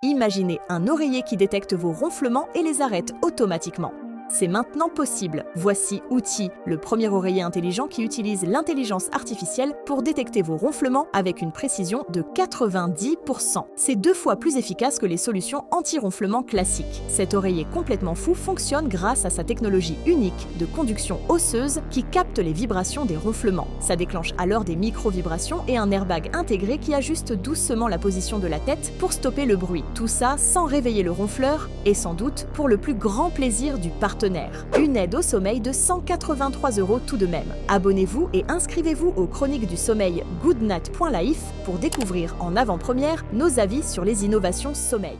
Imaginez un oreiller qui détecte vos ronflements et les arrête automatiquement. C'est maintenant possible. Voici Outil, le premier oreiller intelligent qui utilise l'intelligence artificielle pour détecter vos ronflements avec une précision de 90%. C'est 2 fois plus efficace que les solutions anti-ronflement classiques. Cet oreiller complètement fou fonctionne grâce à sa technologie unique de conduction osseuse qui capte les vibrations des ronflements. Ça déclenche alors des micro-vibrations et un airbag intégré qui ajuste doucement la position de la tête pour stopper le bruit. Tout ça sans réveiller le ronfleur et sans doute pour le plus grand plaisir du partenaire. Une aide au sommeil de 183 € tout de même. Abonnez-vous et inscrivez-vous aux chroniques du sommeil goodnight.life pour découvrir en avant-première nos avis sur les innovations sommeil.